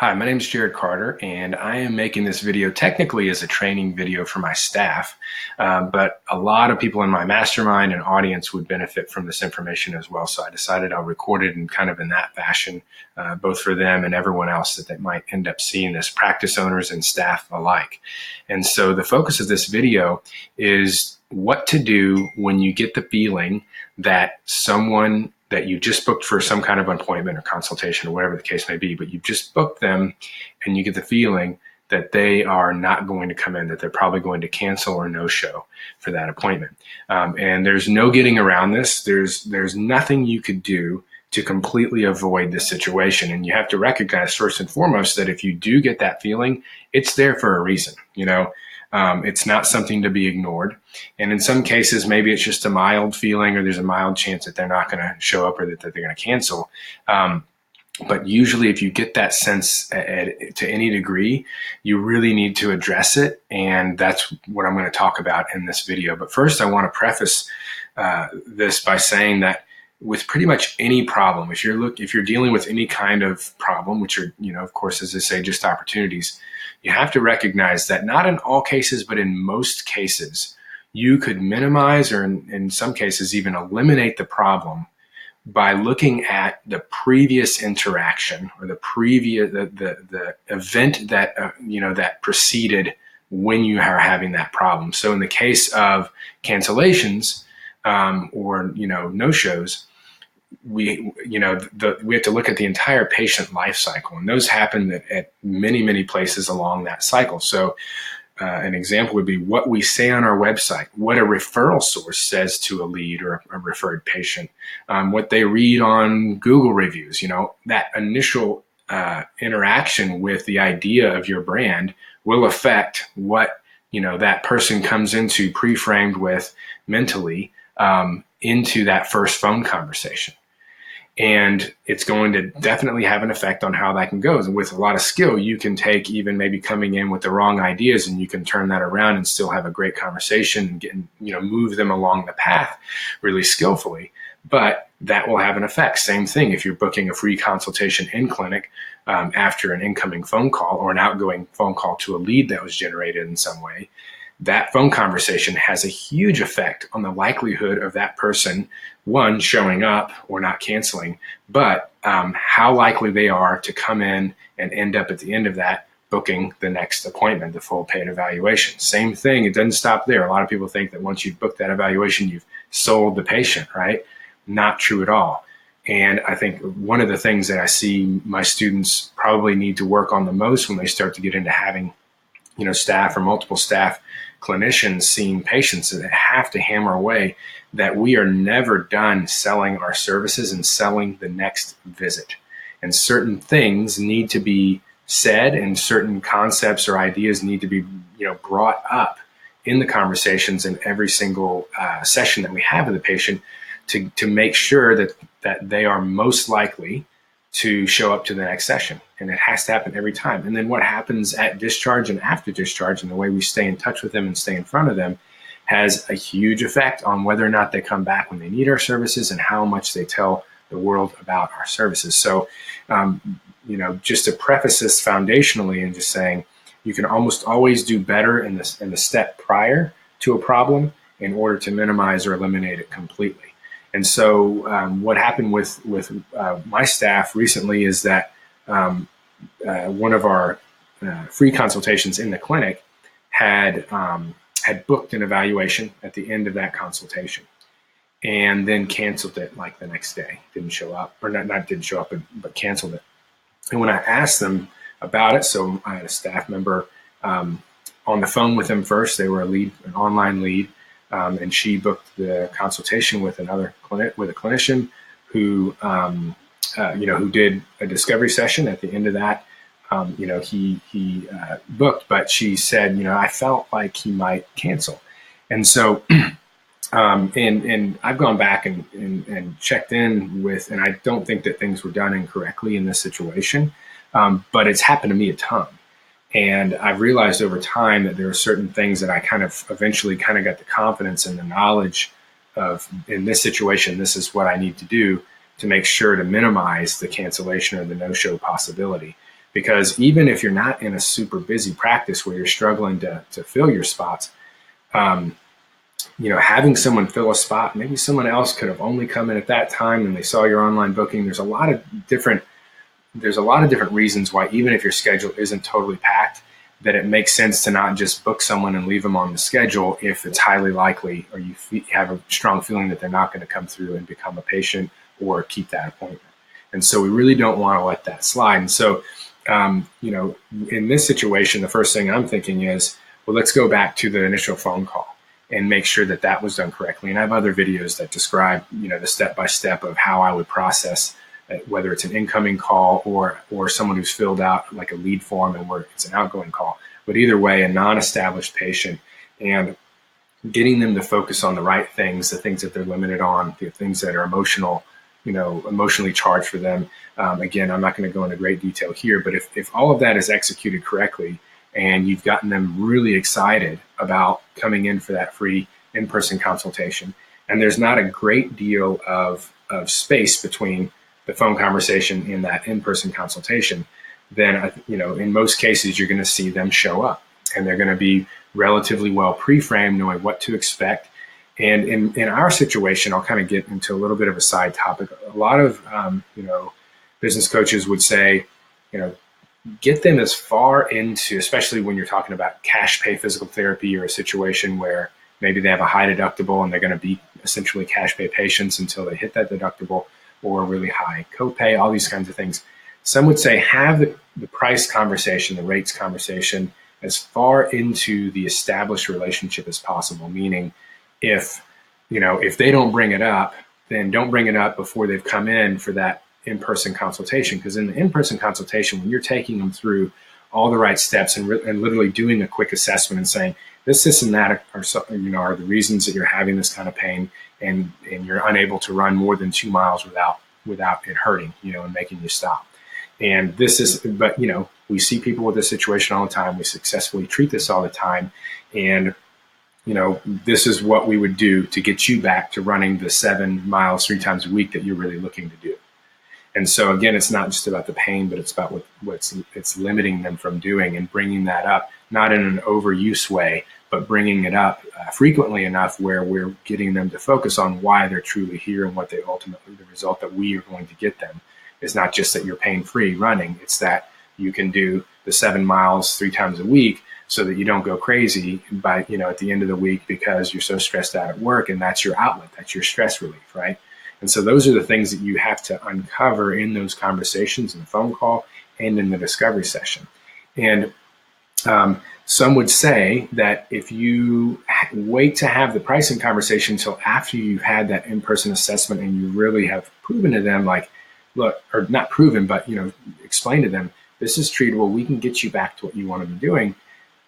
Hi, my name is Jared Carter, and I am making this video technically as a training video for my staff, but a lot of people in my mastermind and audience would benefit from this information as well. So I decided I'll record it in kind of in that fashion, both for them and everyone else that they might end up seeing this, practice owners and staff alike. And so the focus of this video is what to do when you get the feeling that someone that you just booked for some kind of appointment or consultation or whatever the case may be, but you've just booked them and you get the feeling that they are not going to come in, that they're probably going to cancel or no-show for that appointment. And there's no getting around this. There's nothing you could do to completely avoid this situation. And you have to recognize first and foremost that if you do get that feeling, it's there for a reason. It's not something to be ignored. And in some cases, maybe it's just a mild feeling or there's a mild chance that they're not going to show up or that they're going to cancel. But usually if you get that sense to any degree, you really need to address it. And that's what I'm going to talk about in this video. But first, I want to preface this by saying that with pretty much any problem, if you're dealing with any kind of problem, which are, of course, as I say, just opportunities, you have to recognize that not in all cases, but in most cases, you could minimize or in some cases even eliminate the problem by looking at the previous interaction or the event that that preceded when you are having that problem. So in the case of cancellations or no-shows, we have to look at the entire patient life cycle, and those happen at many places along that cycle. So an example would be what we say on our website, what a referral source says to a lead or a referred patient, what they read on Google reviews. That initial interaction with the idea of your brand will affect what that person comes into pre-framed with mentally into that first phone conversation. And it's going to definitely have an effect on how that can go. And with a lot of skill, you can take even maybe coming in with the wrong ideas and you can turn that around and still have a great conversation and move them along the path really skillfully. But that will have an effect. Same thing if you're booking a free consultation in clinic after an incoming phone call or an outgoing phone call to a lead that was generated in some way. That phone conversation has a huge effect on the likelihood of that person, one, showing up or not canceling, but how likely they are to come in and end up at the end of that booking the next appointment, the full paid evaluation. Same thing, it doesn't stop there. A lot of people think that once you've booked that evaluation, you've sold the patient, right? Not true at all. And I think one of the things that I see my students probably need to work on the most when they start to get into having staff or multiple staff clinicians seeing patients that have to hammer away that we are never done selling our services and selling the next visit. And certain things need to be said and certain concepts or ideas need to be brought up in the conversations in every single session that we have with the patient to make sure that they are most likely to show up to the next session. And it has to happen every time. And then what happens at discharge and after discharge and the way we stay in touch with them and stay in front of them has a huge effect on whether or not they come back when they need our services and how much they tell the world about our services. So, just to preface this foundationally and just saying, you can almost always do better in the step prior to a problem in order to minimize or eliminate it completely. And so what happened with my staff recently is that one of our free consultations in the clinic had booked an evaluation at the end of that consultation and then canceled it like the next day. Didn't show up, or not didn't show up, but canceled it. And when I asked them about it, so I had a staff member on the phone with them first. They were an online lead. And she booked the consultation with a clinician who, who did a discovery session. At the end of that, he booked, but she said, I felt like he might cancel. And so, and I've gone back and checked in with, and I don't think that things were done incorrectly in this situation, but it's happened to me a ton. And I've realized over time that there are certain things that I kind of eventually got the confidence and the knowledge of, in this situation, this is what I need to do to make sure to minimize the cancellation or the no-show possibility. Because even if you're not in a super busy practice where you're struggling to fill your spots, having someone fill a spot, maybe someone else could have only come in at that time and they saw your online booking. There's a lot of different reasons why, even if your schedule isn't totally packed, that it makes sense to not just book someone and leave them on the schedule if it's highly likely, or you have a strong feeling that they're not going to come through and become a patient or keep that appointment. And so we really don't want to let that slide. And so, in this situation, the first thing I'm thinking is, well, let's go back to the initial phone call and make sure that that was done correctly. And I have other videos that describe, the step-by-step of how I would process, whether it's an incoming call or someone who's filled out like a lead form and where it's an outgoing call. But either way, a non-established patient, and getting them to focus on the right things, the things that they're limited on, the things that are emotionally charged for them. Again, I'm not going to go into great detail here, but if all of that is executed correctly and you've gotten them really excited about coming in for that free in-person consultation, and there's not a great deal of space between the phone conversation and that in-person consultation, then, in most cases, you're going to see them show up, and they're going to be relatively well pre-framed, knowing what to expect. And in our situation, I'll kind of get into a little bit of a side topic. A lot of, business coaches would say, get them as far into, especially when you're talking about cash pay physical therapy, or a situation where maybe they have a high deductible and they're going to be essentially cash pay patients until they hit that deductible, or a really high copay, all these kinds of things. Some would say have the price conversation, the rates conversation, as far into the established relationship as possible. Meaning, if they don't bring it up, then don't bring it up before they've come in for that in-person consultation. Because in the in-person consultation, when you're taking them through all the right steps and literally doing a quick assessment and saying, this and that are the reasons that you're having this kind of pain, and you're unable to run more than 2 miles without it hurting, and making you stop. And but we see people with this situation all the time. We successfully treat this all the time. And, this is what we would do to get you back to running the 7 miles 3 times a week that you're really looking to do. And so again, it's not just about the pain, but it's about it's limiting them from doing, and bringing that up, not in an overuse way, but bringing it up frequently enough where we're getting them to focus on why they're truly here, and what they ultimately, the result that we are going to get them is not just that you're pain-free running. It's that you can do the 7 miles 3 times a week, so that you don't go crazy by, at the end of the week, because you're so stressed out at work, and that's your outlet, that's your stress relief, right? And so those are the things that you have to uncover in those conversations, in the phone call and in the discovery session. And some would say that if you wait to have the pricing conversation until after you've had that in-person assessment, and you really have proven to them, like, look, or not proven, but, explain to them, this is treatable, we can get you back to what you want to be doing,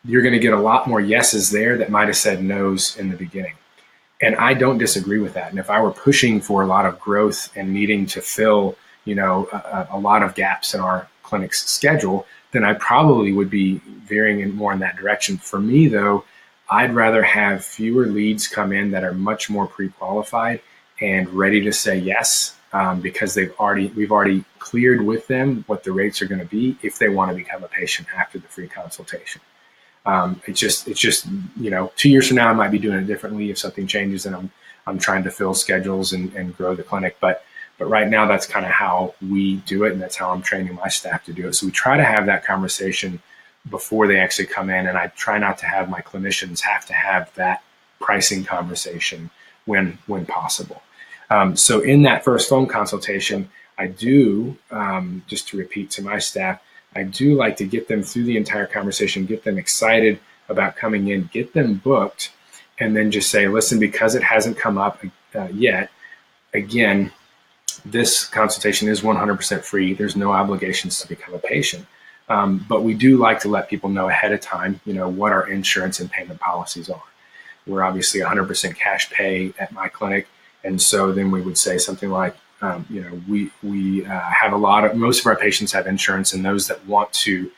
you're going to get a lot more yeses there that might have said no's in the beginning. And I don't disagree with that. And if I were pushing for a lot of growth and needing to fill, a lot of gaps in our clinic's schedule, then I probably would be veering more in that direction. For me, though, I'd rather have fewer leads come in that are much more pre-qualified and ready to say yes, because we've already cleared with them what the rates are going to be if they want to become a patient after the free consultation. It's just 2 years from now, I might be doing it differently if something changes and I'm trying to fill schedules and grow the clinic. But right now, that's kind of how we do it, and that's how I'm training my staff to do it. So we try to have that conversation before they actually come in, and I try not to have my clinicians have to have that pricing conversation when possible. So in that first phone consultation, I do, just to repeat to my staff, I do like to get them through the entire conversation, get them excited about coming in, get them booked, and then just say, listen, because it hasn't come up yet, again, this consultation is 100% free. There's no obligations to become a patient. But we do like to let people know ahead of time, what our insurance and payment policies are. We're obviously 100% cash pay at my clinic. And so then we would say something like, we have most of our patients have insurance, and those that want to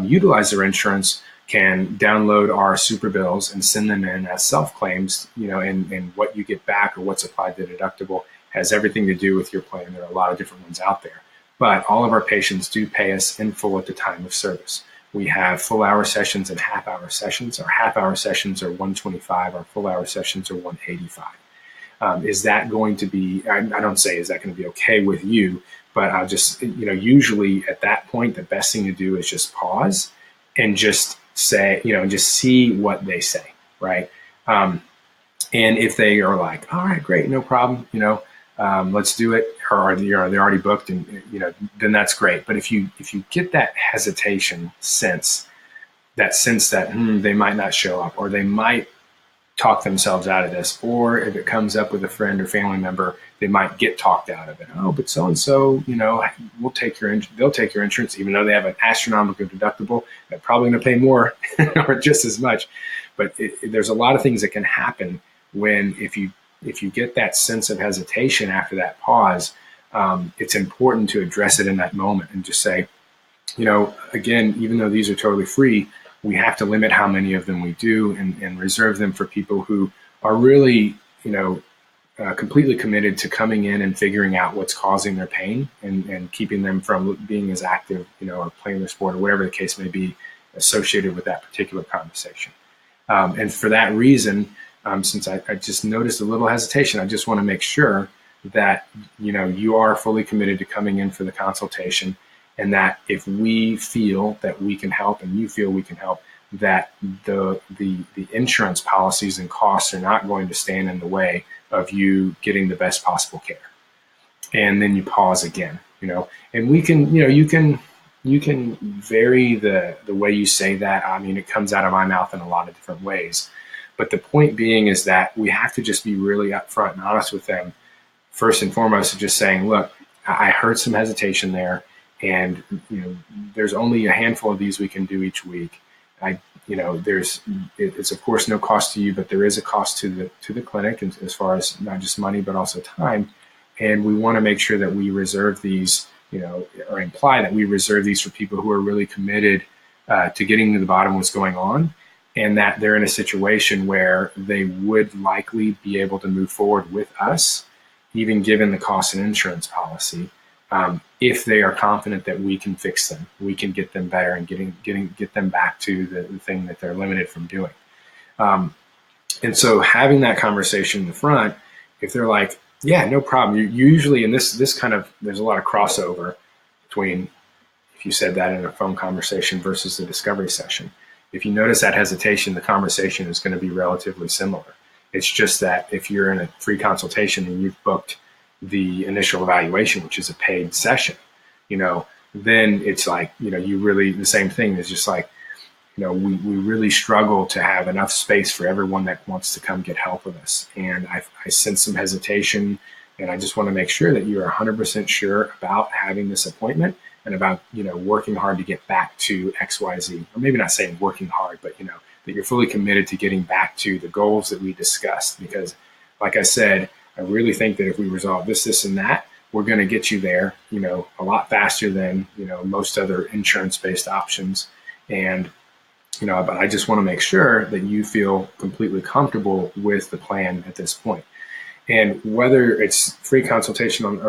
utilize their insurance can download our super bills and send them in as self-claims, and what you get back or what's applied to the deductible has everything to do with your plan. There are a lot of different ones out there. but all of our patients do pay us in full at the time of service. We have full hour sessions and half hour sessions. Our half hour sessions are $125. Our full hour sessions are $185. Is that going to be, I don't say, is that going to be okay with you? But I'll just, usually at that point, the best thing to do is just pause and just say, just see what they say, right? And if they are like, all right, great, no problem, let's do it, or they're already booked, and then that's great. But if you get that hesitation sense, that they might not show up, or they might talk themselves out of this, or if it comes up with a friend or family member, they might get talked out of it. Oh, but so and so, they'll take your insurance, even though they have an astronomical deductible. They're probably going to pay more or just as much. But there's a lot of things that can happen if you get that sense of hesitation after that pause. It's important to address it in that moment and just say, again, even though these are totally free, we have to limit how many of them we do and reserve them for people who are really, completely committed to coming in and figuring out what's causing their pain and keeping them from being as active, or playing their sport or whatever the case may be associated with that particular conversation. And for that reason, since I just noticed a little hesitation, I just want to make sure that, you are fully committed to coming in for the consultation, and that if we feel that we can help and you feel we can help, that the insurance policies and costs are not going to stand in the way of you getting the best possible care. And then you pause again, and we can, you can vary the way you say that. I mean, it comes out of my mouth in a lot of different ways. But the point being is that we have to just be really upfront and honest with them. First and foremost, just saying, look, I heard some hesitation there, and there's only a handful of these we can do each week. It's of course no cost to you, but there is a cost to the clinic, as far as not just money but also time. And we want to make sure that we reserve these, or imply that we reserve these for people who are really committed to getting to the bottom of what's going on, and that they're in a situation where they would likely be able to move forward with us, even given the cost and insurance policy, if they are confident that we can fix them, we can get them better and get them back to the thing that they're limited from doing. And so having that conversation in the front, if they're like, yeah, no problem. You usually, in this kind of, there's a lot of crossover between if you said that in a phone conversation versus the discovery session. If you notice that hesitation, the conversation is going to be relatively similar. It's just that if you're in a free consultation and you've booked the initial evaluation, which is a paid session, then it's like, you really, the same thing is just like, we really struggle to have enough space for everyone that wants to come get help with us. And I sense some hesitation, and I just want to make sure that you're 100% sure about having this appointment and about, working hard to get back to XYZ, or maybe not saying working hard, but, that you're fully committed to getting back to the goals that we discussed. Because like I said, I really think that if we resolve this, and that, we're going to get you there, a lot faster than, most other insurance-based options. And, but I just want to make sure that you feel completely comfortable with the plan at this point. And whether it's free consultation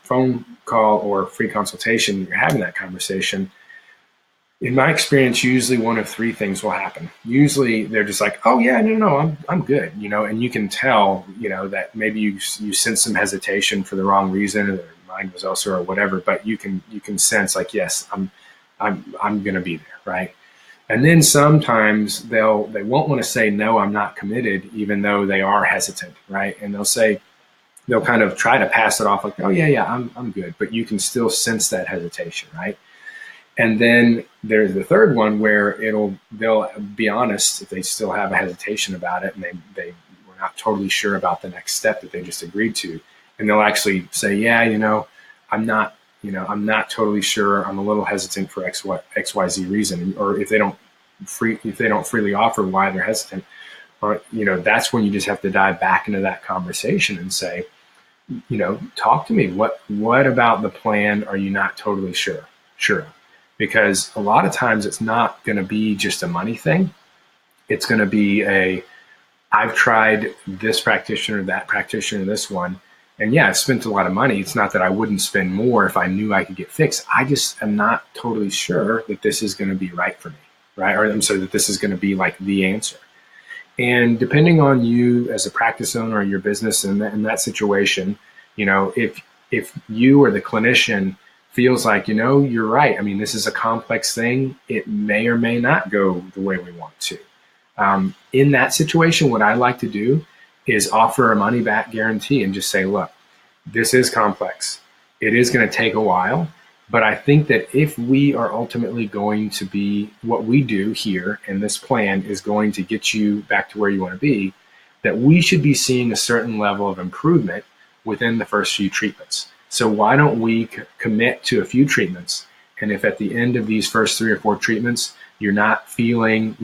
phone call or free consultation, you're having that conversation. In my experience, usually one of three things will happen. Usually they're just like, oh yeah, no, I'm good, and you can tell, that maybe you sense some hesitation for the wrong reason, or their mind was elsewhere or whatever, but you can sense like, yes, I'm going to be there, right? And then sometimes they won't want to say, no, I'm not committed, even though they are hesitant, right? And they'll kind of try to pass it off like, oh yeah, I'm good, but you can still sense that hesitation, right? And then there's the third one where they'll be honest if they still have a hesitation about it, and they were not totally sure about the next step that they just agreed to. And they'll actually say, yeah, I'm not totally sure. I'm a little hesitant for XYZ reason. Or if they don't freely offer why they're hesitant, or, that's when you just have to dive back into that conversation and say, talk to me. What about the plan are you not totally sure of? Because a lot of times it's not going to be just a money thing. It's going to be I've tried this practitioner, that practitioner, this one, And yeah, I've spent a lot of money. It's not that I wouldn't spend more if I knew I could get fixed. I just am not totally sure that this is going to be right for me, right? Or I'm sorry, that this is going to be like the answer. And depending on you as a practice owner or your business in that situation, if you or the clinician feels like, you're right. I mean, this is a complex thing. It may or may not go the way we want to. In that situation, what I like to do is offer a money back guarantee and just say, look, this is complex. It is going to take a while. But I think that if we are ultimately going to be, what we do here in this plan is going to get you back to where you want to be, that we should be seeing a certain level of improvement within the first few treatments. So why don't we commit to a few treatments? And if at the end of these first 3 or 4 treatments, you're not feeling,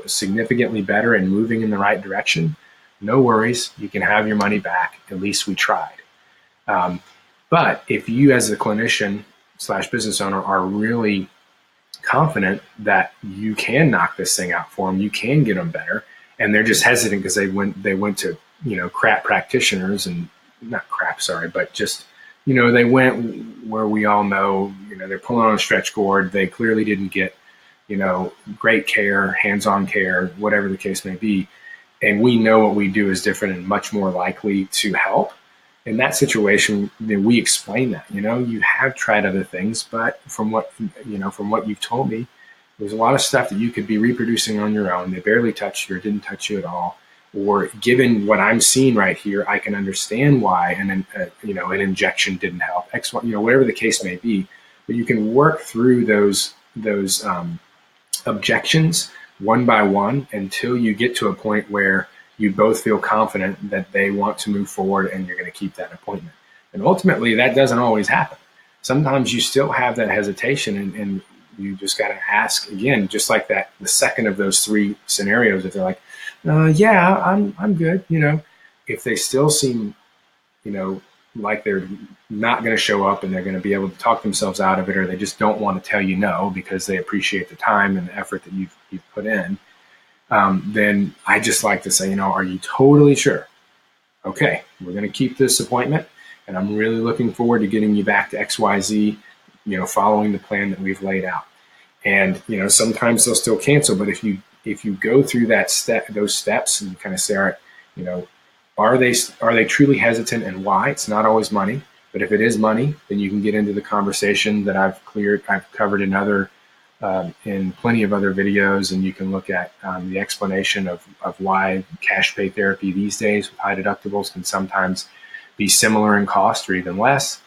significantly better and moving in the right direction, no worries. You can have your money back. At least we tried. But if you as a clinician / business owner are really confident that you can knock this thing out for them, you can get them better, and they're just hesitant because they went to, crap practitioners, and not crap, sorry, but just, they went where we all know, they're pulling on a stretch cord. They clearly didn't get, great care, hands-on care, whatever the case may be. And we know what we do is different and much more likely to help. In that situation, we explain that, you have tried other things, but from what you've told me, there's a lot of stuff that you could be reproducing on your own. They barely touched you or didn't touch you at all. Or given what I'm seeing right here, I can understand why an injection didn't help, whatever the case may be. But you can work through those objections one by one until you get to a point where you both feel confident that they want to move forward and you're going to keep that appointment. And ultimately, that doesn't always happen. Sometimes you still have that hesitation, and you just got to ask again, just like that, the second of those 3 scenarios, if they're like, yeah, I'm good. If they still seem, like they're not going to show up and they're going to be able to talk themselves out of it, or they just don't want to tell you no because they appreciate the time and the effort that you've put in, then I just like to say, are you totally sure? Okay, we're going to keep this appointment, and I'm really looking forward to getting you back to XYZ, following the plan that we've laid out. And, sometimes they'll still cancel, but if you go through those steps and you kind of say, all right, are they truly hesitant and why? It's not always money, but if it is money, then you can get into the conversation that I've covered in plenty of other videos, and you can look at the explanation of why cash pay therapy these days with high deductibles can sometimes be similar in cost or even less.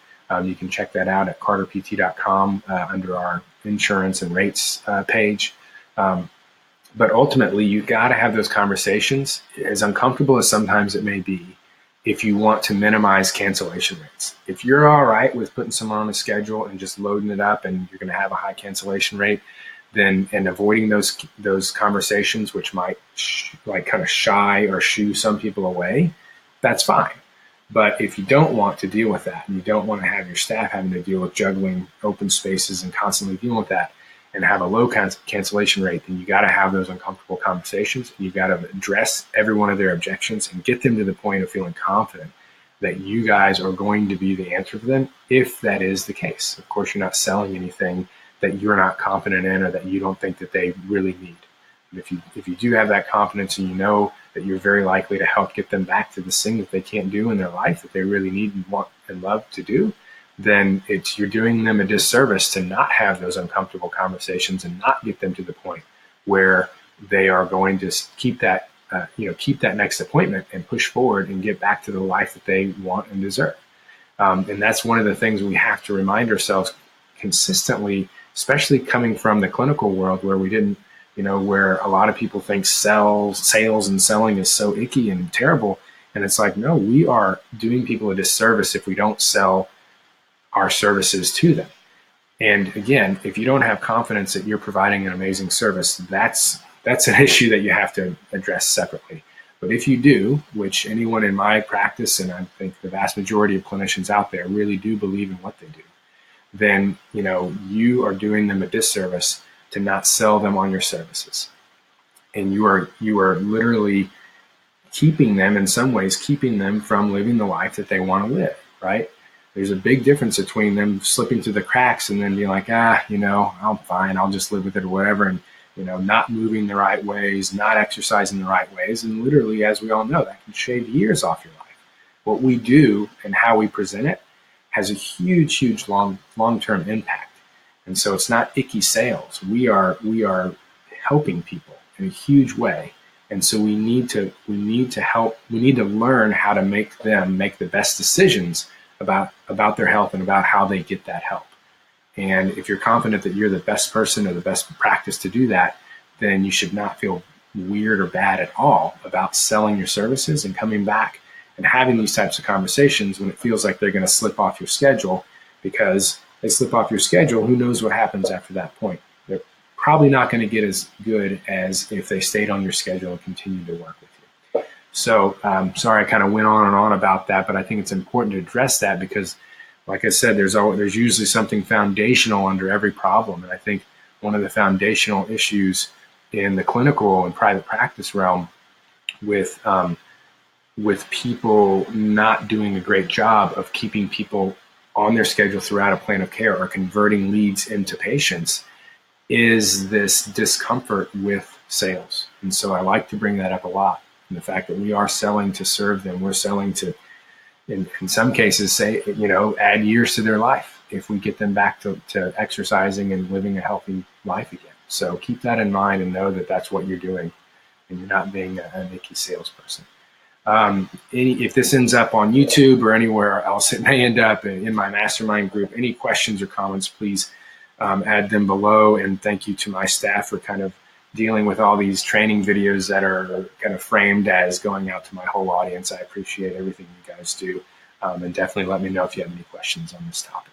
You can check that out at carterpt.com under our insurance and rates page. But ultimately, you got to have those conversations, as uncomfortable as sometimes it may be, if you want to minimize cancellation rates. If you're all right with putting someone on a schedule and just loading it up and you're going to have a high cancellation rate, then and avoiding those conversations, which might kind of shy or shoo some people away, that's fine. But if you don't want to deal with that, and you don't want to have your staff having to deal with juggling open spaces and constantly dealing with that, and have a low cancellation rate, then you got to have those uncomfortable conversations. And you got to address every one of their objections and get them to the point of feeling confident that you guys are going to be the answer for them, if that is the case. Of course, you're not selling anything that you're not confident in or that you don't think that they really need. But if you do have that confidence, and you know that you're very likely to help get them back to this thing that they can't do in their life that they really need and want and love to do, then you're doing them a disservice to not have those uncomfortable conversations and not get them to the point where they are going to keep that next appointment and push forward and get back to the life that they want and deserve. And that's one of the things we have to remind ourselves consistently, especially coming from the clinical world where we didn't, where a lot of people think sales and selling is so icky and terrible. And it's like, no, we are doing people a disservice if we don't sell our services to them. And again, if you don't have confidence that you're providing an amazing service, that's an issue that you have to address separately. But if you do, which anyone in my practice, and I think the vast majority of clinicians out there really do believe in what they do, then you are doing them a disservice to not sell them on your services. And you are literally keeping them from living the life that they want to live. right? There's a big difference between them slipping through the cracks and then being like, I'm fine, I'll just live with it or whatever, and not moving the right ways, not exercising the right ways, and literally, as we all know, that can shave years off your life. What we do and how we present it has a huge long-term impact. And so it's not icky sales. We are helping people in a huge way. And so we need to learn how to make them make the best decisions about their health and about how they get that help. And if you're confident that you're the best person or the best practice to do that, then you should not feel weird or bad at all about selling your services and coming back and having these types of conversations when it feels like they're going to slip off your schedule. Because they slip off your schedule, who knows what happens after that point. They're probably not going to get as good as if they stayed on your schedule and continued to work with you. So sorry, I kind of went on and on about that, but I think it's important to address that because, like I said, there's usually something foundational under every problem. And I think one of the foundational issues in the clinical and private practice realm with people not doing a great job of keeping people on their schedule throughout a plan of care or converting leads into patients is this discomfort with sales. And so I like to bring that up a lot. And the fact that we are selling to serve them, we're selling to, in some cases, say, add years to their life if we get them back to exercising and living a healthy life again. So keep that in mind and know that that's what you're doing and you're not being a Nikki salesperson. If this ends up on YouTube or anywhere else, it may end up in my mastermind group. Any questions or comments, please add them below. And thank you to my staff for kind of dealing with all these training videos that are kind of framed as going out to my whole audience. I appreciate everything you guys do. And definitely let me know if you have any questions on this topic.